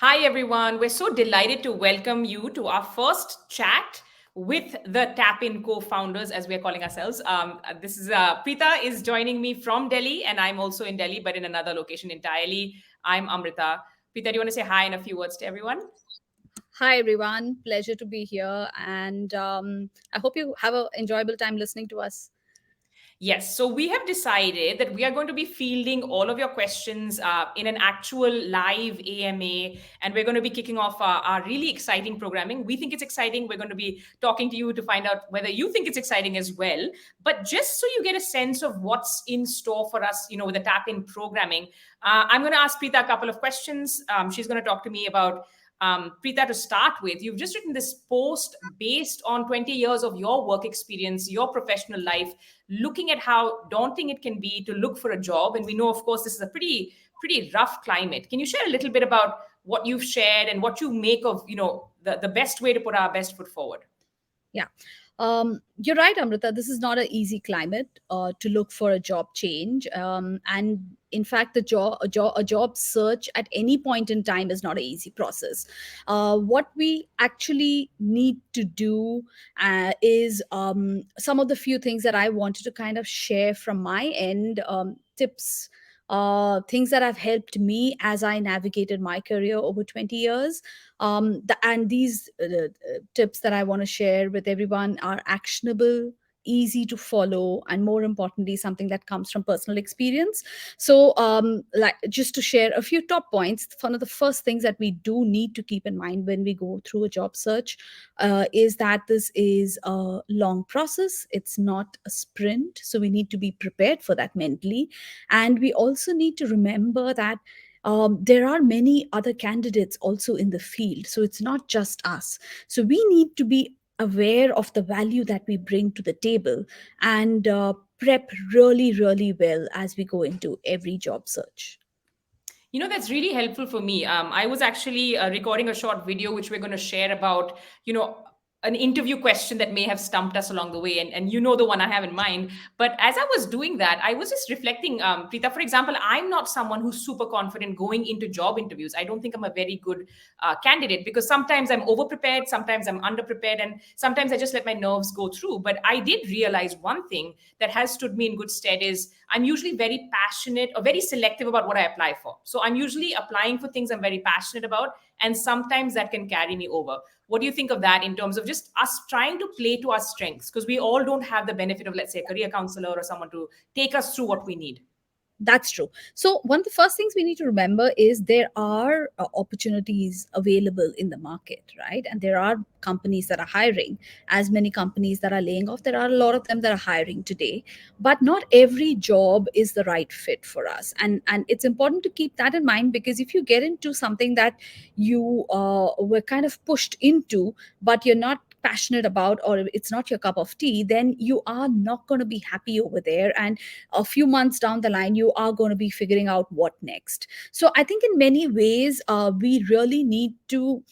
Hi, everyone. We're so delighted to welcome you to our first chat with the Tap In co founders, as we're calling ourselves. This is Preetha is joining me from Delhi, and I'm also in Delhi, but in another location entirely. I'm Amrita. Preetha, do you want to say hi in a few words to everyone? Hi, everyone. Pleasure to be here. And I hope you have an enjoyable time listening to us. Yes, so we have decided that we are going to be fielding all of your questions in an actual live AMA, and we're going to be kicking off our really exciting programming. We think it's exciting. We're going to be talking to you to find out whether you think it's exciting as well. But just so you get a sense of what's in store for us, with the tap in programming, I'm going to ask Preetha a couple of questions. She's going to talk to me about Preetha, to start with, you've just written this post based on 20 years of your work experience, your professional life, looking at how daunting it can be to look for a job. And we know, of course, this is a pretty rough climate. Can you share a little bit about what you've shared and what you make of, the best way to put our best foot forward? Yeah. You're right, Amrita. This is not an easy climate to look for a job change. And in fact, a job search at any point in time is not an easy process. What we actually need to do is some of the few things that I wanted to kind of share from my end, tips. Things that have helped me as I navigated my career over 20 years. And these tips that I want to share with everyone are actionable, easy to follow, and more importantly, something that comes from personal experience. So, like, just to share a few top points, one of the first things that we do need to keep in mind when we go through a job search is that this is a long process. It's not a sprint, so we need to be prepared for that mentally, and we also need to remember that there are many other candidates also in the field. So it's not just us. So we need to be aware of the value that we bring to the table and prep really, really well as we go into every job search. That's really helpful for me. I was actually recording a short video which we're going to share about, an interview question that may have stumped us along the way. And you know the one I have in mind. But as I was doing that, I was just reflecting, Preetha, for example, I'm not someone who's super confident going into job interviews. I don't think I'm a very good candidate because sometimes I'm over prepared, sometimes I'm under prepared, and sometimes I just let my nerves go through. But I did realize one thing that has stood me in good stead is I'm usually very passionate or very selective about what I apply for. So I'm usually applying for things I'm very passionate about, and sometimes that can carry me over. What do you think of that in terms of just us trying to play to our strengths? Because we all don't have the benefit of, let's say, a career counselor or someone to take us through what we need. That's true. So, one of the first things we need to remember is there are opportunities available in the market, right? And there are companies that are hiring, as many companies that are laying off. There are a lot of them that are hiring today, but not every job is the right fit for us. And it's important to keep that in mind, because if you get into something that you were kind of pushed into, but you're not passionate about, or it's not your cup of tea, then you are not going to be happy over there. And a few months down the line, you are going to be figuring out what next. So I think in many ways, we really need to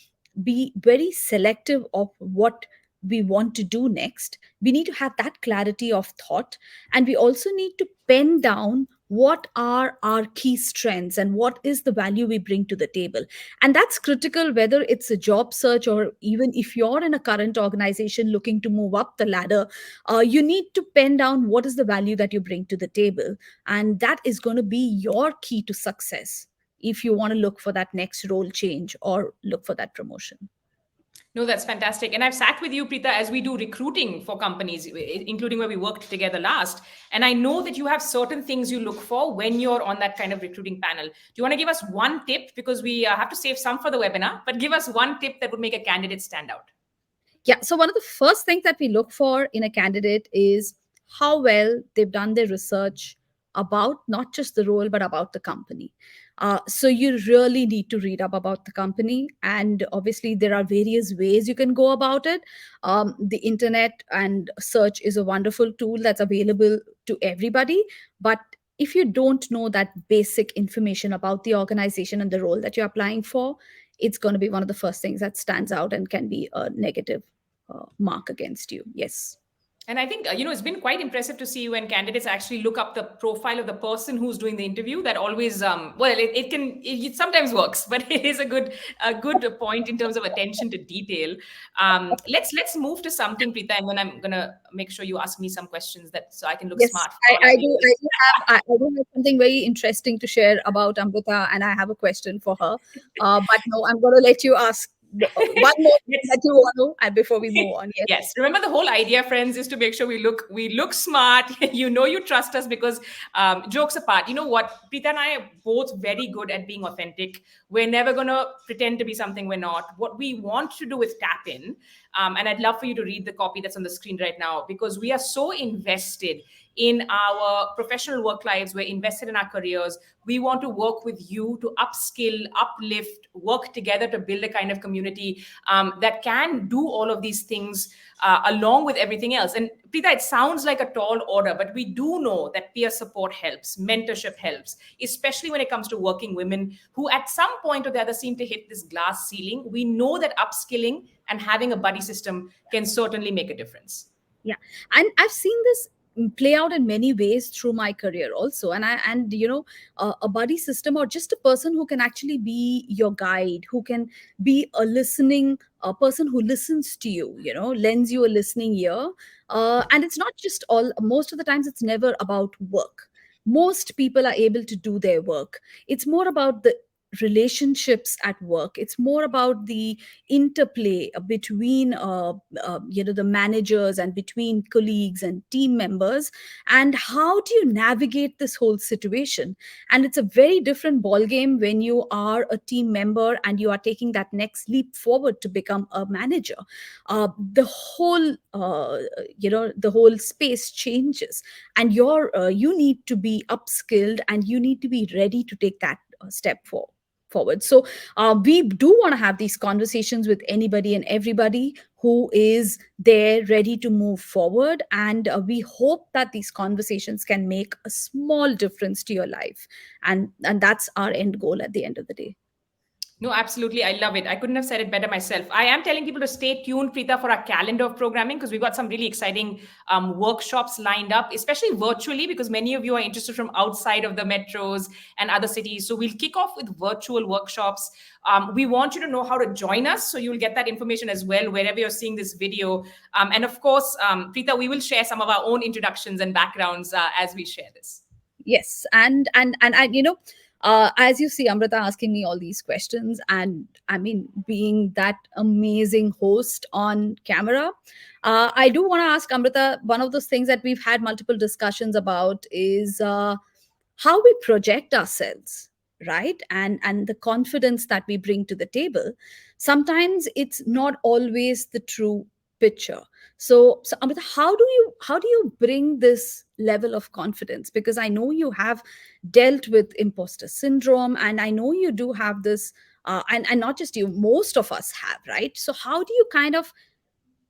be very selective of what we want to do next. We need to have that clarity of thought, and we also need to pen down what are our key strengths and what is the value we bring to the table. And that's critical, whether it's a job search or even if you're in a current organization looking to move up the ladder. You need to pen down what is the value that you bring to the table, and that is going to be your key to success if you want to look for that next role change or look for that promotion. No, that's fantastic. And I've sat with you, Preetha, as we do recruiting for companies, including where we worked together last. And I know that you have certain things you look for when you're on that kind of recruiting panel. Do you want to give us one tip? Because we have to save some for the webinar, but give us one tip that would make a candidate stand out. Yeah. So, one of the first things that we look for in a candidate is how well they've done their research about not just the role, but about the company. So, you really need to read up about the company. And obviously, there are various ways you can go about it. The internet and search is a wonderful tool that's available to everybody. But if you don't know that basic information about the organization and the role that you're applying for, it's going to be one of the first things that stands out and can be a negative mark against you. Yes. And I think, it's been quite impressive to see when candidates actually look up the profile of the person who's doing the interview. That always, well, it sometimes works, but it is a good point in terms of attention to detail. Let's move to something, Preeta, and then I'm gonna make sure you ask me some questions that so I can look Yes, smart for all our viewers. I do have something very interesting to share about Amrita, and I have a question for her. But no, I'm going to let you ask one more thing Let's that you want to, and before we move on. Yes. Yes, remember the whole idea, friends, is to make sure we look smart. You trust us because jokes apart, you know what? Preeta and I are both very good at being authentic. We're never gonna pretend to be something we're not. What we want to do is tap in, and I'd love for you to read the copy that's on the screen right now because we are so invested in our professional work lives. We're invested in our careers. We want to work with you to upskill, uplift, work together to build a kind of community that can do all of these things along with everything else. And Preeta, it sounds like a tall order, but we do know that peer support helps, mentorship helps, especially when it comes to working women who at some point or the other seem to hit this glass ceiling. We know that upskilling and having a buddy system can certainly make a difference. Yeah, and I've seen this play out in many ways through my career also. And a buddy system, or just a person who can actually be your guide, who can be a person who listens to you, lends you a listening ear. And it's not just all, most of the times it's never about work. Most people are able to do their work. It's more about the relationships at work. It's more about the interplay between the managers and between colleagues and team members, and how do you navigate this whole situation. And it's a very different ball game when you are a team member and you are taking that next leap forward to become a manager. The whole space changes, and you need to be upskilled and you need to be ready to take that step forward. So we do want to have these conversations with anybody and everybody who is there ready to move forward. And we hope that these conversations can make a small difference to your life. And that's our end goal at the end of the day. No, absolutely. I love it. I couldn't have said it better myself. I am telling people to stay tuned, Preeta, for our calendar of programming because we've got some really exciting workshops lined up, especially virtually, because many of you are interested from outside of the metros and other cities. So we'll kick off with virtual workshops. We want you to know how to join us. So you'll get that information as well, wherever you're seeing this video. And of course, Preeta, we will share some of our own introductions and backgrounds as we share this. Yes, and I, as you see Amrita asking me all these questions, and I mean, being that amazing host on camera, I do want to ask Amrita, one of those things that we've had multiple discussions about is how we project ourselves, right? And the confidence that we bring to the table. Sometimes it's not always the true picture. So Amrita, how do you bring this level of confidence? Because I know you have dealt with imposter syndrome, and I know you do have this, and not just you, most of us have, right? So how do you kind of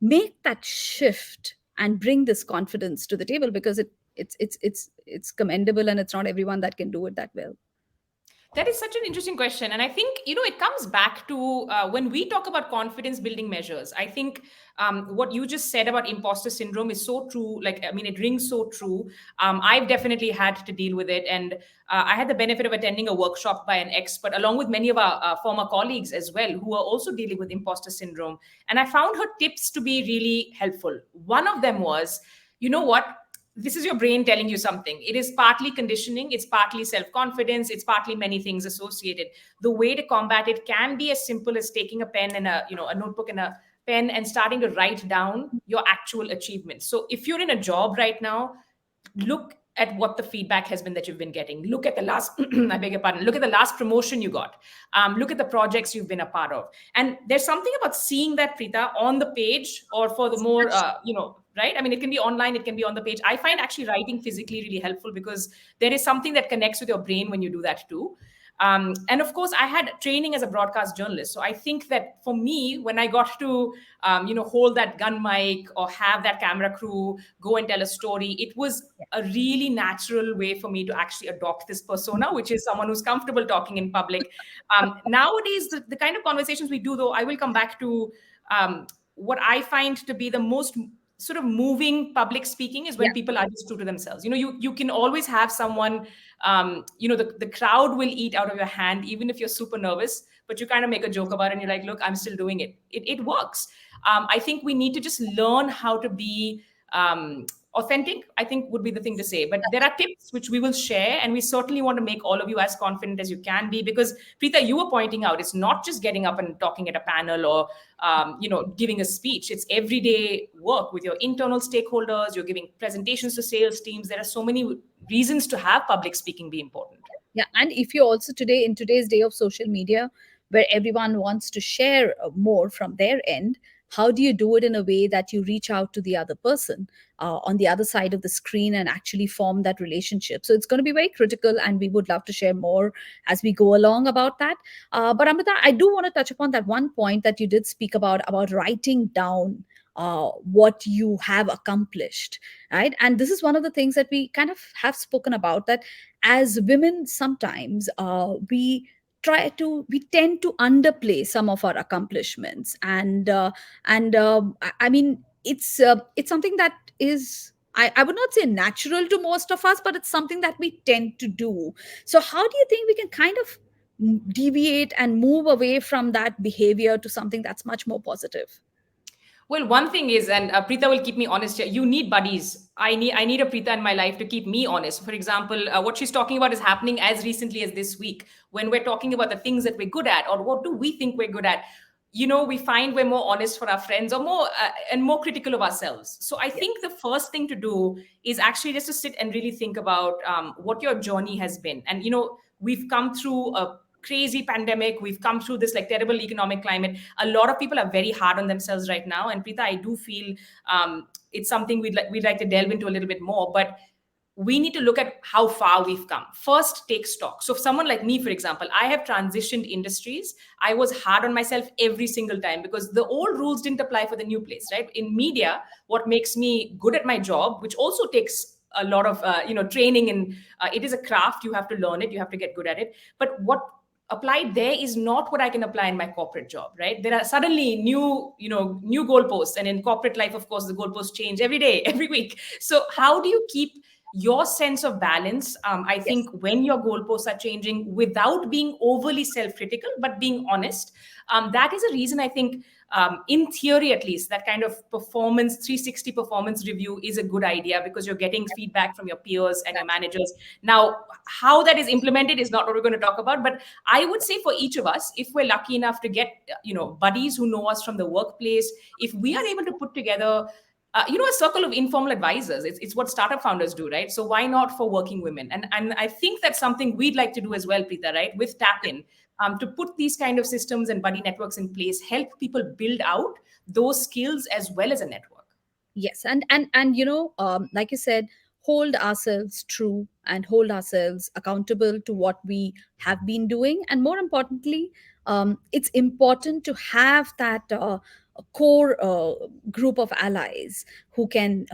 make that shift and bring this confidence to the table? Because it's commendable, and it's not everyone that can do it that well. That is such an interesting question. And I think, it comes back to when we talk about confidence building measures. I think what you just said about imposter syndrome is so true. Like, I mean, it rings so true. I've definitely had to deal with it. And I had the benefit of attending a workshop by an expert, along with many of our former colleagues as well, who are also dealing with imposter syndrome. And I found her tips to be really helpful. One of them was, you know what? This is your brain telling you something. It is partly conditioning, it's partly self-confidence, it's partly many things associated. The way to combat it can be as simple as taking a pen and a notebook and a pen and starting to write down your actual achievements. So if you're in a job right now, look at what the feedback has been that you've been getting. Look at the last, I beg your pardon, look at the last promotion you got. Look at the projects you've been a part of. And there's something about seeing that, Preeta, on the page, or for the more, right? I mean, it can be online, it can be on the page. I find actually writing physically really helpful because there is something that connects with your brain when you do that too. And of course, I had training as a broadcast journalist. So I think that for me, when I got to, hold that gun mic or have that camera crew go and tell a story, it was a really natural way for me to actually adopt this persona, which is someone who's comfortable talking in public. Nowadays, the kind of conversations we do, though, I will come back to what I find to be the most sort of moving public speaking is Yeah. when people are just true to themselves. You can always have someone, the crowd will eat out of your hand, even if you're super nervous, but you kind of make a joke about it and you're like, look, I'm still doing it. It works. I think we need to just learn how to be authentic, I think would be the thing to say. But there are tips which we will share, and we certainly want to make all of you as confident as you can be, because Preetha, you were pointing out, it's not just getting up and talking at a panel or giving a speech. It's everyday work with your internal stakeholders. You're giving presentations to sales teams. There are so many reasons to have public speaking be important. Yeah, and if you also today, in today's day of social media, where everyone wants to share more from their end, how do you do it in a way that you reach out to the other person on the other side of the screen and actually form that relationship? So it's going to be very critical, and we would love to share more as we go along about that. But Amrita, I do want to touch upon that one point that you did speak about writing down what you have accomplished, right? And this is one of the things that we kind of have spoken about, that as women sometimes we tend to underplay some of our accomplishments, I mean, it's something that is, I would not say natural to most of us, but it's something that we tend to do. So how do you think we can kind of deviate and move away from that behavior to something that's much more positive? Well, one thing is, and Preetha will keep me honest here. You need buddies. I need a Preetha in my life to keep me honest. For example, what she's talking about is happening as recently as this week, when we're talking about the things that we're good at, or what do we think we're good at. We find we're more honest for our friends, or more and more critical of ourselves. So I think the first thing to do is actually just to sit and really think about what your journey has been. And we've come through a crazy pandemic. We've come through this like terrible economic climate. A lot of people are very hard on themselves right now. And Preetha, I do feel it's something we'd like to delve into a little bit more. But we need to look at how far we've come. First, take stock. So, if someone like me, for example, I have transitioned industries. I was hard on myself every single time because the old rules didn't apply for the new place, right? In media, what makes me good at my job, which also takes a lot of training, and it is a craft. You have to learn it. You have to get good at it. But what applied there is not what I can apply in my corporate job, right? There are suddenly new goalposts, and in corporate life, of course, the goalposts change every day, every week. So how do you keep your sense of balance? I Yes. think when your goalposts are changing, without being overly self-critical, but being honest, that is a reason I think, in theory at least, that kind of performance 360 performance review is a good idea, because you're getting feedback from your peers and your managers. Now, how that is implemented is not what we're going to talk about, but I would say for each of us, if we're lucky enough to get buddies who know us from the workplace, if we are able to put together a circle of informal advisors. It's what startup founders do, right? So why not for working women? And I think that's something we'd like to do as well, Preetha, right? With Tap In, to put these kind of systems and buddy networks in place, help people build out those skills as well as a network. Yes, and like you said, hold ourselves true and hold ourselves accountable to what we have been doing, and more importantly, it's important to have that a core group of allies who can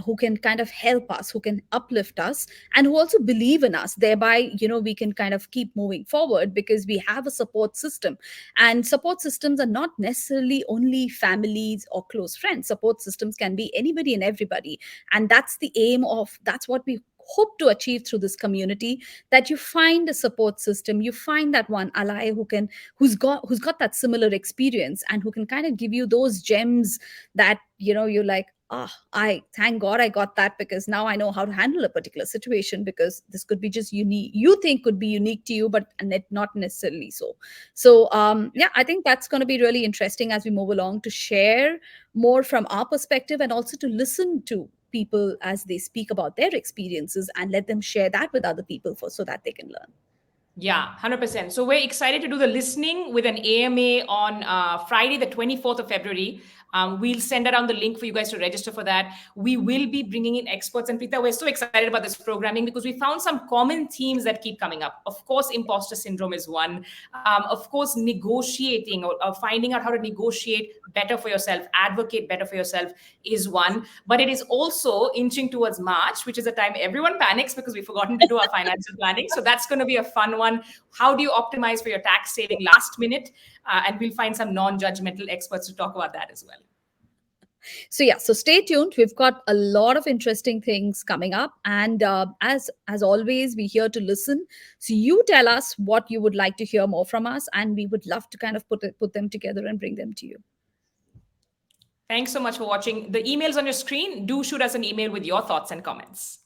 kind of help us, who can uplift us, and who also believe in us. Thereby, we can kind of keep moving forward because we have a support system. And support systems are not necessarily only families or close friends. Support systems can be anybody and everybody. And that's what we hope to achieve through this community, that you find a support system, you find that one ally who's got that similar experience, and who can kind of give you those gems that you're like, I thank God I got that, because now I know how to handle a particular situation, because this could be just unique, you think could be unique to you, but not necessarily so. So yeah, I think that's going to be really interesting as we move along, to share more from our perspective, and also to listen to people as they speak about their experiences, and let them share that with other people so that they can learn. Yeah, 100%. So we're excited to do the listening with an AMA on Friday, the 24th of February. We'll send around the link for you guys to register for that. We will be bringing in experts. And Preetha, we're so excited about this programming because we found some common themes that keep coming up. Of course, imposter syndrome is one. Of course, negotiating, or finding out how to negotiate better for yourself, advocate better for yourself is one. But it is also inching towards March, which is a time everyone panics because we've forgotten to do our financial planning. So that's going to be a fun one. How do you optimize for your tax saving last minute? And we'll find some non-judgmental experts to talk about that as well. So yeah, so stay tuned. We've got a lot of interesting things coming up, and as always, we're here to listen. So you tell us what you would like to hear more from us, and we would love to kind of put them together and bring them to you. Thanks so much for watching. The email's on your screen. Do shoot us an email with your thoughts and comments.